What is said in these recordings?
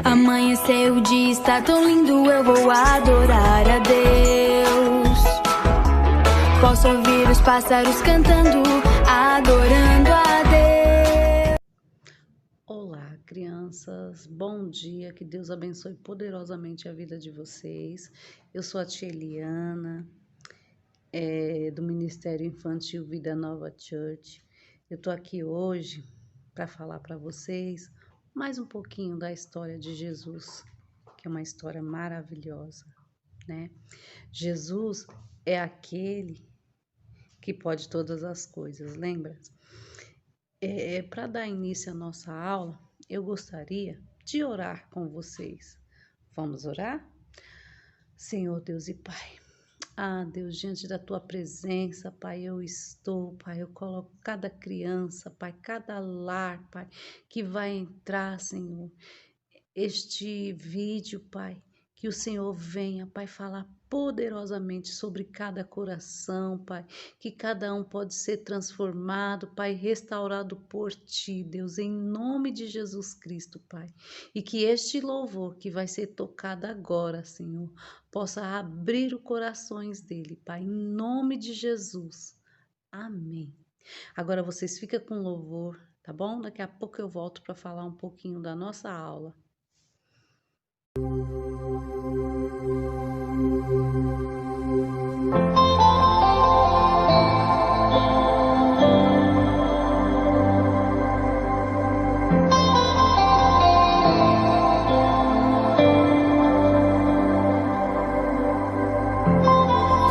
Amanheceu o dia, está tão lindo, eu vou adorar a Deus. Posso ouvir os pássaros cantando, adorando a Deus. Olá, crianças, bom dia, que Deus abençoe poderosamente a vida de vocês. Eu sou a tia Eliana, do Ministério Infantil Vida Nova Church. Eu tô aqui hoje para falar para vocês mais um pouquinho da história de Jesus, que é uma história maravilhosa, né? Jesus é aquele que pode todas as coisas, lembra? Para dar início à nossa aula, eu gostaria de orar com vocês. Vamos orar? Senhor Deus e Pai, Deus, diante da Tua presença, Pai, Pai, eu coloco cada criança, Pai, cada lar, Pai, que vai entrar, Senhor, este vídeo, Pai, que o Senhor venha, Pai, falar poderosamente sobre cada coração, Pai, que cada um pode ser transformado, Pai, restaurado por Ti, Deus, em nome de Jesus Cristo, Pai, e que este louvor que vai ser tocado agora, Senhor, possa abrir os corações dele, Pai, em nome de Jesus, amém. Agora vocês ficam com louvor, tá bom? Daqui a pouco eu volto para falar um pouquinho da nossa aula.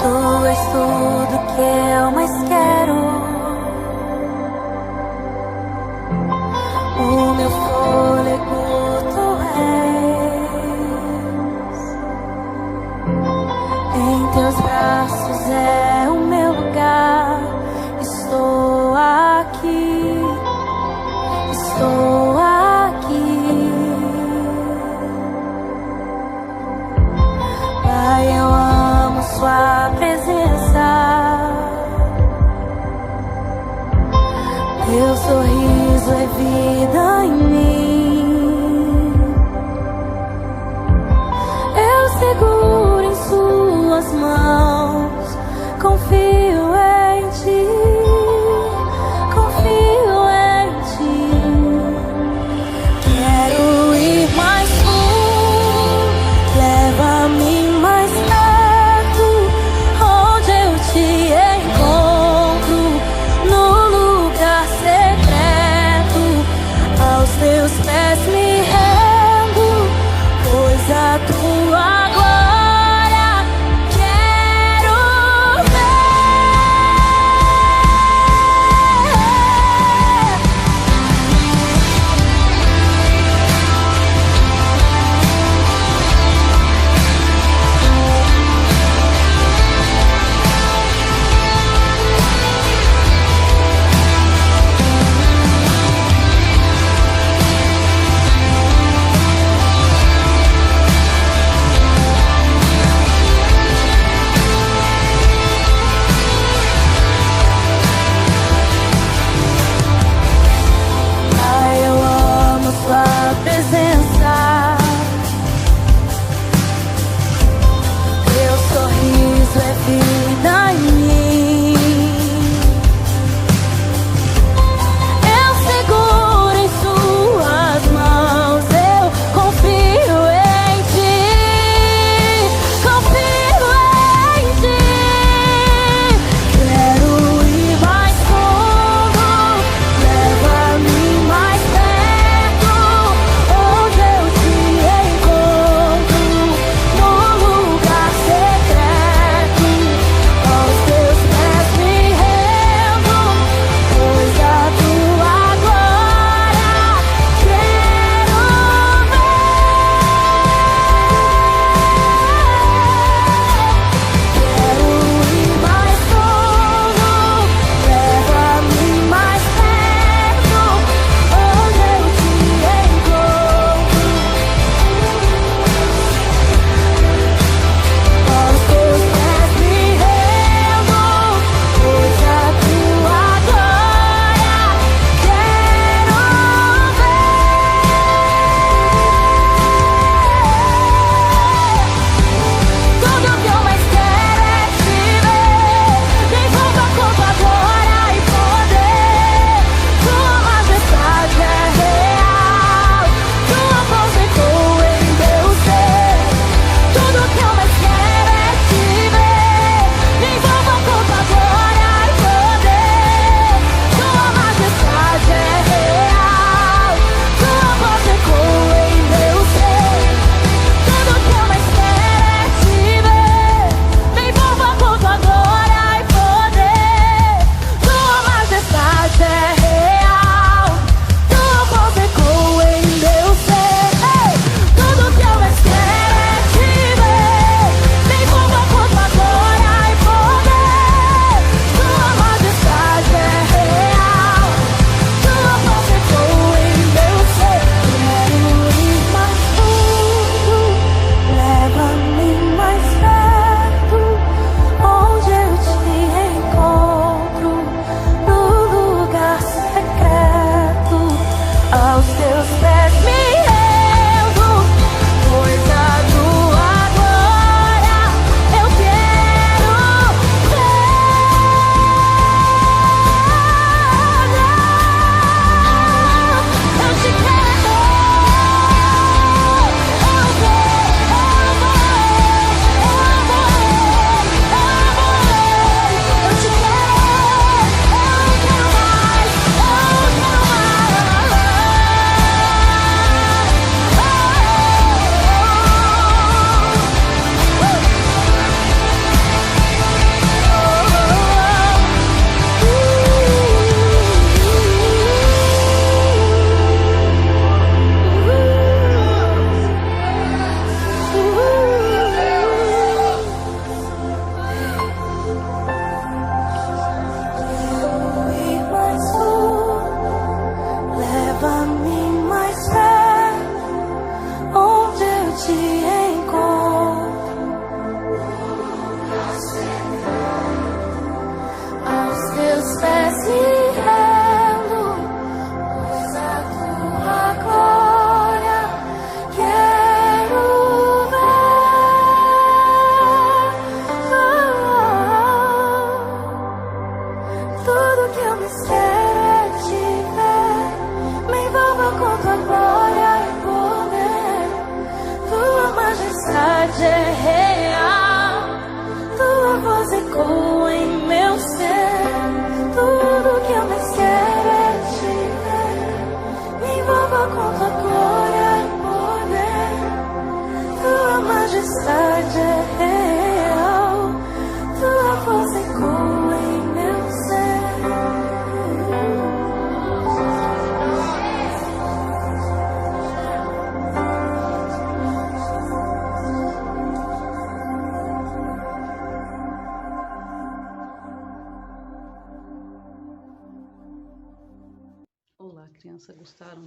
Tu és tudo que eu mais quero. O meu fôlego tu és. Em teus braços é o meu lugar. Estou aqui. Estou aqui. Pai, eu amo Sua presença. Teu sorriso é vida em mim. Eu seguro em Suas mãos. Confio em Ti. Confio em Ti. Quero ir mais fundo. Leva-me mais perto, onde eu Te encontro, no lugar secreto. Aos Teus pés me rendo, pois a Tua glória quero ver.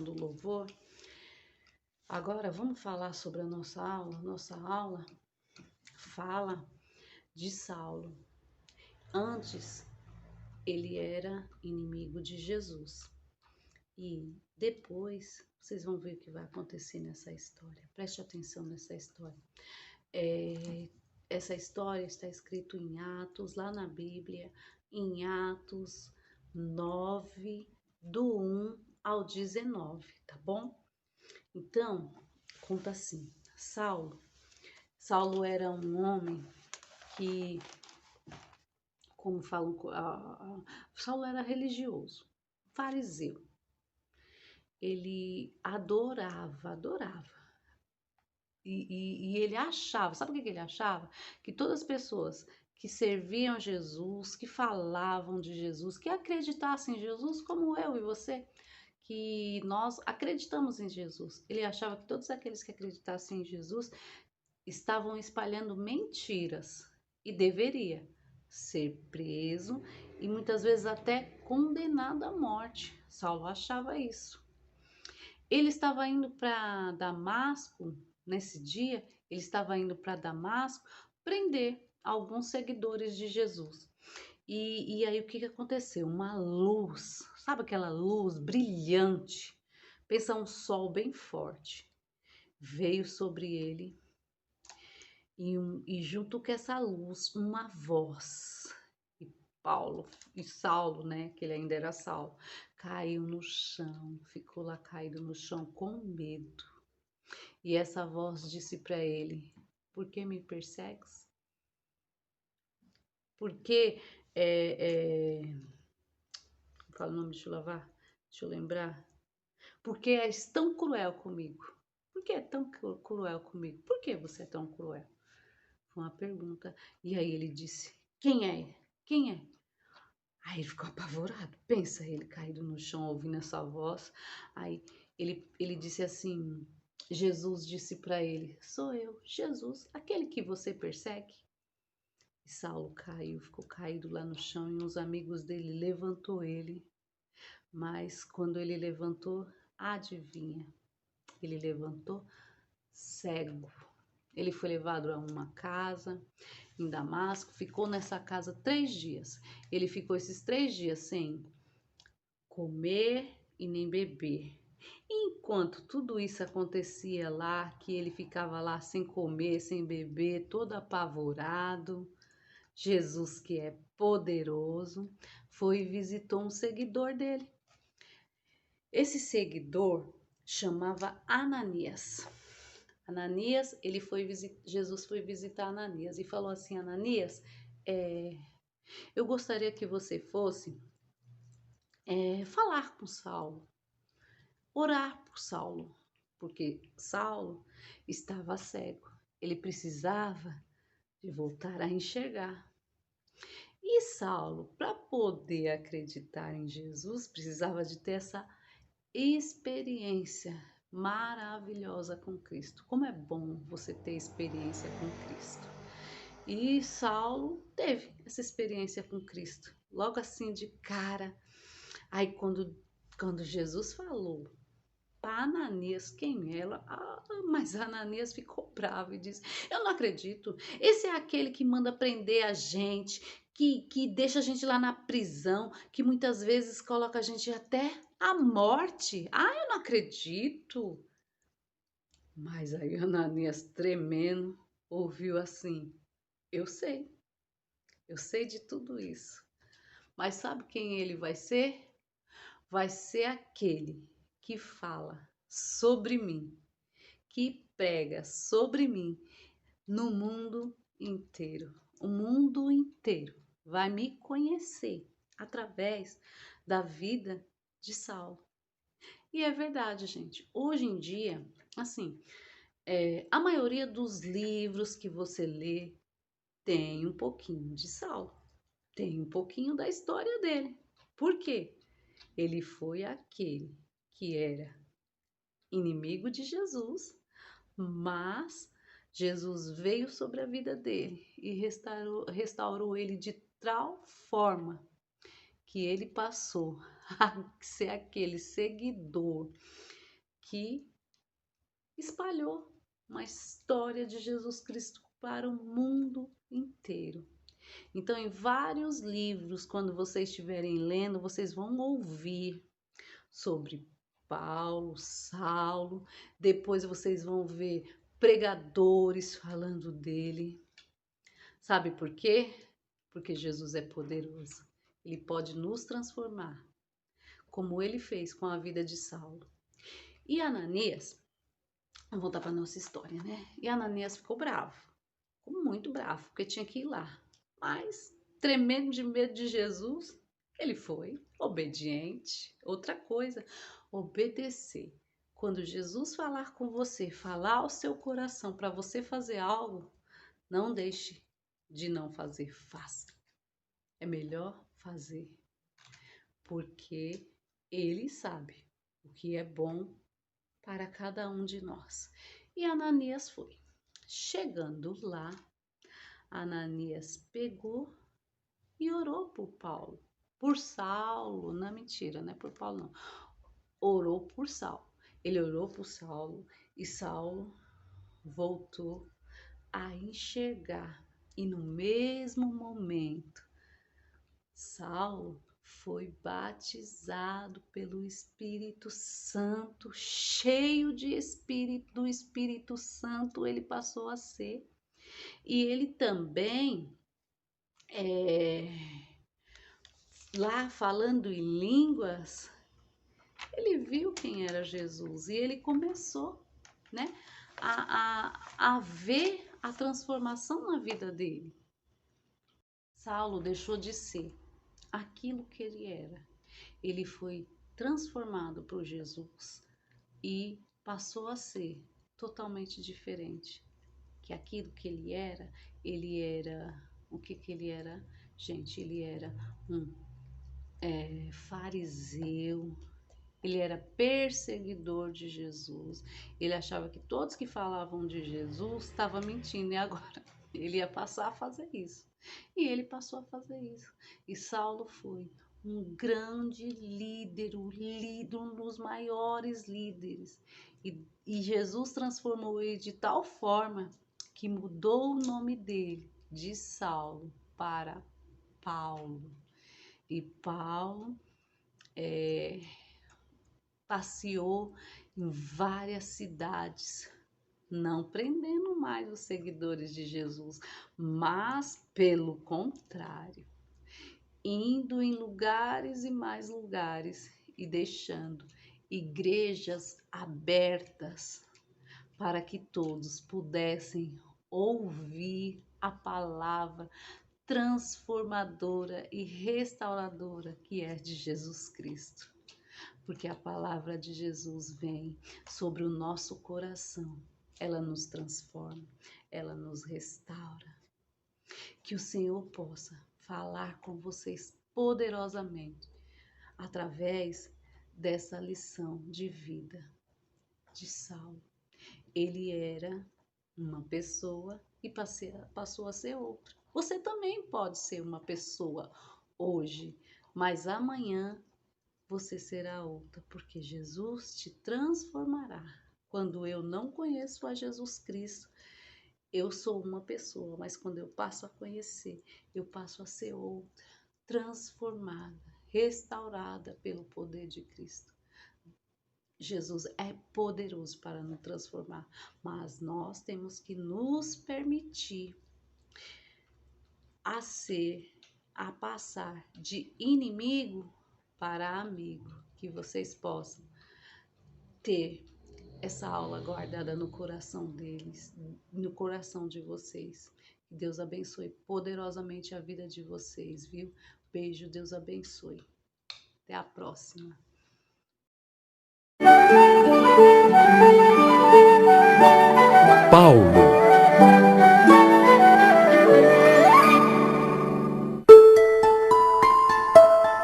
questão do louvor. Agora vamos falar sobre a nossa aula. Nossa aula fala de Saulo. Antes, ele era inimigo de Jesus. E depois, vocês vão ver o que vai acontecer nessa história. Preste atenção nessa história. Essa história está escrita em Atos, lá na Bíblia, em Atos 9, do 1 ao 19, tá bom? Então, conta assim. Saulo era um homem que, como falam, Saulo era religioso, fariseu. Ele adorava. E ele achava, sabe o que ele achava? Que todas as pessoas que serviam Jesus, que falavam de Jesus, que acreditassem em Jesus, como eu e você, que nós acreditamos em Jesus. Ele achava que todos aqueles que acreditassem em Jesus estavam espalhando mentiras e deveria ser preso e muitas vezes até condenado à morte. Saulo achava isso. Ele estava indo para Damasco, nesse dia, ele estava indo para Damasco prender alguns seguidores de Jesus. E aí o que aconteceu? Uma luz, sabe aquela luz brilhante? Pensa um sol bem forte. Veio sobre ele e junto com essa luz, uma voz. E Saulo, né, que ele ainda era Saulo, caiu no chão, ficou lá caído no chão com medo. E essa voz disse para ele: por que me persegues? Por que fala o nome, deixa eu lembrar. Por que és tão cruel comigo? Por que é tão cruel comigo? Por que você é tão cruel? Foi uma pergunta. E aí ele disse: quem é? Quem é? Aí ele ficou apavorado. Pensa, ele caído no chão ouvindo essa voz. Aí ele disse assim: Jesus disse para ele: sou eu, Jesus, aquele que você persegue. E Saulo caiu, ficou caído lá no chão e os amigos dele levantou ele. Mas quando ele levantou, adivinha? Ele levantou cego. Ele foi levado a uma casa em Damasco, ficou nessa casa 3 dias. Ele ficou esses 3 dias sem comer e nem beber. Enquanto tudo isso acontecia lá, que ele ficava lá sem comer, sem beber, todo apavorado, Jesus, que é poderoso, foi e visitou um seguidor dele. Esse seguidor chamava Ananias. Ananias, Jesus foi visitar Ananias e falou assim: Ananias, eu gostaria que você fosse falar com Saulo, orar por Saulo, porque Saulo estava cego, ele precisava de voltar a enxergar. E Saulo, para poder acreditar em Jesus, precisava de ter essa experiência maravilhosa com Cristo. Como é bom você ter experiência com Cristo. E Saulo teve essa experiência com Cristo. Logo assim de cara. Aí quando Jesus falou para Ananias quem ela, mas Ananias ficou bravo e disse: eu não acredito. Esse é aquele que manda prender a gente, que deixa a gente lá na prisão, que muitas vezes coloca a gente até a morte. Eu não acredito. Mas aí Ananias, tremendo, ouviu assim: eu sei de tudo isso. Mas sabe quem ele vai ser? Vai ser aquele que fala sobre mim, que prega sobre mim no mundo inteiro. O mundo inteiro vai me conhecer através da vida de Saulo. E é verdade, gente. Hoje em dia, assim, a maioria dos livros que você lê tem um pouquinho de Saulo, tem um pouquinho da história dele. Por quê? Ele foi aquele que era inimigo de Jesus, mas Jesus veio sobre a vida dele e restaurou ele de tal forma que ele passou a ser aquele seguidor que espalhou uma história de Jesus Cristo para o mundo inteiro. Então, em vários livros, quando vocês estiverem lendo, vocês vão ouvir sobre Paulo, Saulo, depois vocês vão ver pregadores falando dele. Sabe por quê? Porque Jesus é poderoso. Ele pode nos transformar, como ele fez com a vida de Saulo. E Ananias, vamos voltar para a nossa história, né? E Ananias ficou bravo, ficou muito bravo, porque tinha que ir lá. Mas, tremendo de medo de Jesus, ele foi obediente. Outra coisa, obedecer. Quando Jesus falar com você, falar ao seu coração para você fazer algo, não deixe de não fazer, faça. É melhor fazer, porque ele sabe o que é bom para cada um de nós. E Ananias foi. Chegando lá, Ananias pegou e orou por Paulo, por Saulo, não é mentira, não é por Paulo não, orou por Saulo. Ele orou por Saulo e Saulo voltou a enxergar. E no mesmo momento, Saulo foi batizado pelo Espírito Santo, cheio de do Espírito Santo, ele passou a ser. E ele também, lá falando em línguas, ele viu quem era Jesus e ele começou, né, a ver a transformação na vida dele. Saulo deixou de ser aquilo que ele era. Ele foi transformado por Jesus e passou a ser totalmente diferente. Que aquilo que ele era, o que ele era? Gente, ele era um fariseu, ele era perseguidor de Jesus, ele achava que todos que falavam de Jesus estavam mentindo, e agora ele ia passar a fazer isso. E ele passou a fazer isso. E Saulo foi um grande líder, um dos maiores líderes. E Jesus transformou ele de tal forma que mudou o nome dele de Saulo para Paulo. E Paulo passeou em várias cidades, não prendendo mais os seguidores de Jesus, mas pelo contrário, indo em lugares e mais lugares e deixando igrejas abertas para que todos pudessem ouvir a palavra transformadora e restauradora que é de Jesus Cristo. Porque a palavra de Jesus vem sobre o nosso coração, ela nos transforma, ela nos restaura. Que o Senhor possa falar com vocês poderosamente através dessa lição de vida de Saulo. Ele era uma pessoa e passou a ser outra. Você também pode ser uma pessoa hoje, mas amanhã você será outra, porque Jesus te transformará. Quando eu não conheço a Jesus Cristo, eu sou uma pessoa, mas quando eu passo a conhecer, eu passo a ser outra, transformada, restaurada pelo poder de Cristo. Jesus é poderoso para nos transformar, mas nós temos que nos permitir a passar de inimigo para amigo, que vocês possam ter essa aula guardada no coração deles, no coração de vocês. Que Deus abençoe poderosamente a vida de vocês, viu? Beijo, Deus abençoe. Até a próxima. Paulo.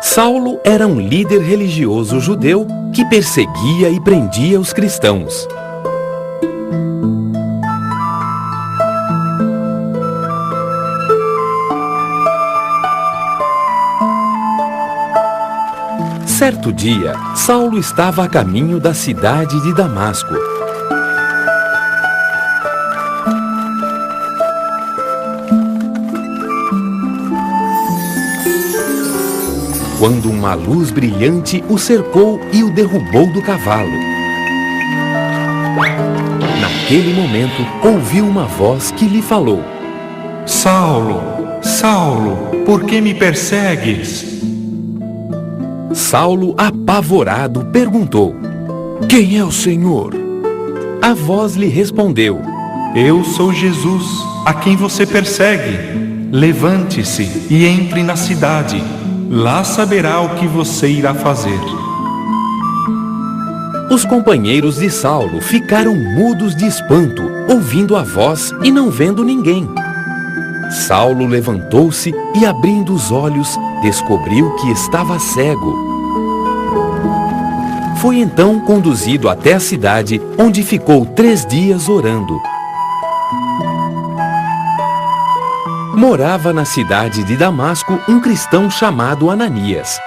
Saulo era um líder religioso judeu que perseguia e prendia os cristãos. Certo dia, Saulo estava a caminho da cidade de Damasco. Quando uma luz brilhante o cercou e o derrubou do cavalo. Naquele momento, ouviu uma voz que lhe falou: Saulo, Saulo, por que me persegues? Saulo, apavorado, perguntou: Quem é o Senhor? A voz lhe respondeu: Eu sou Jesus, a quem você persegue. Levante-se e entre na cidade. Lá saberá o que você irá fazer. Os companheiros de Saulo ficaram mudos de espanto, ouvindo a voz e não vendo ninguém. Saulo levantou-se e, abrindo os olhos, descobriu que estava cego. Foi então conduzido até a cidade, onde ficou 3 dias orando. Morava na cidade de Damasco um cristão chamado Ananias.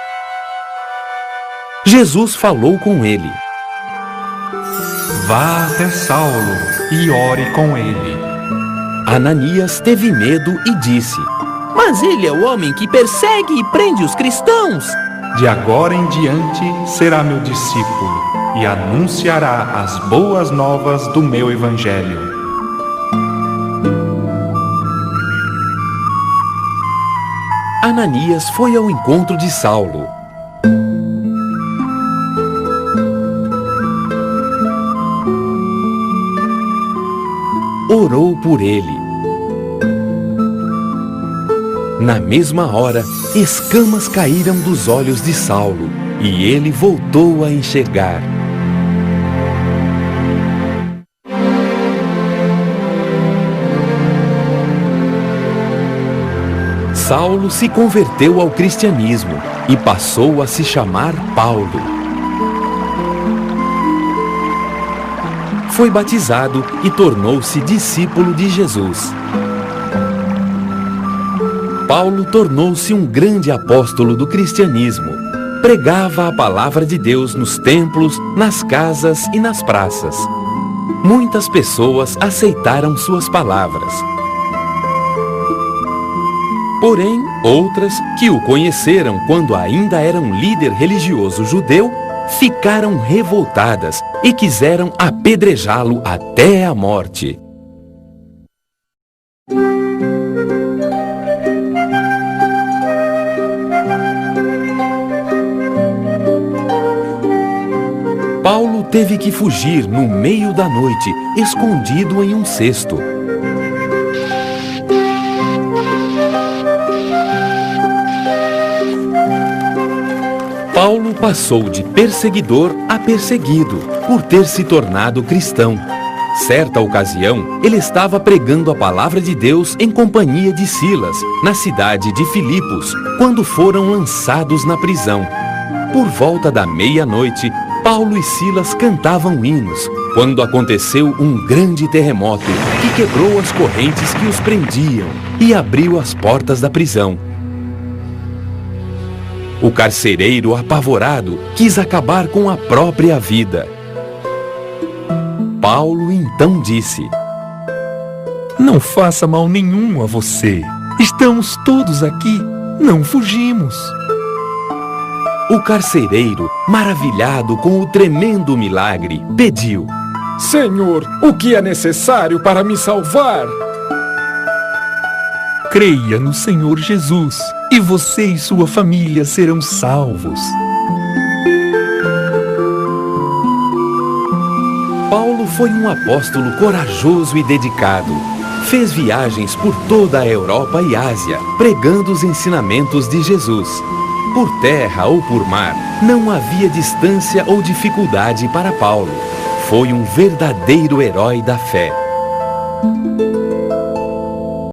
Jesus falou com ele: Vá até Saulo e ore com ele. Ananias teve medo e disse: Mas ele é o homem que persegue e prende os cristãos. De agora em diante será meu discípulo e anunciará as boas novas do meu evangelho. Ananias foi ao encontro de Saulo. Orou por ele. Na mesma hora, escamas caíram dos olhos de Saulo e ele voltou a enxergar. Saulo se converteu ao cristianismo e passou a se chamar Paulo. Foi batizado e tornou-se discípulo de Jesus. Paulo tornou-se um grande apóstolo do cristianismo. Pregava a palavra de Deus nos templos, nas casas e nas praças. Muitas pessoas aceitaram suas palavras. Porém, outras, que o conheceram quando ainda era um líder religioso judeu, ficaram revoltadas e quiseram apedrejá-lo até a morte. Paulo teve que fugir no meio da noite, escondido em um cesto. Paulo passou de perseguidor a perseguido, por ter se tornado cristão. Certa ocasião, ele estava pregando a palavra de Deus em companhia de Silas, na cidade de Filipos, quando foram lançados na prisão. Por volta da meia-noite, Paulo e Silas cantavam hinos, quando aconteceu um grande terremoto que quebrou as correntes que os prendiam e abriu as portas da prisão. O carcereiro, apavorado, quis acabar com a própria vida. Paulo então disse: Não faça mal nenhum a você. Estamos todos aqui, não fugimos. O carcereiro, maravilhado com o tremendo milagre, pediu: Senhor, o que é necessário para me salvar? Creia no Senhor Jesus, e você e sua família serão salvos. Paulo foi um apóstolo corajoso e dedicado. Fez viagens por toda a Europa e Ásia, pregando os ensinamentos de Jesus. Por terra ou por mar, não havia distância ou dificuldade para Paulo. Foi um verdadeiro herói da fé.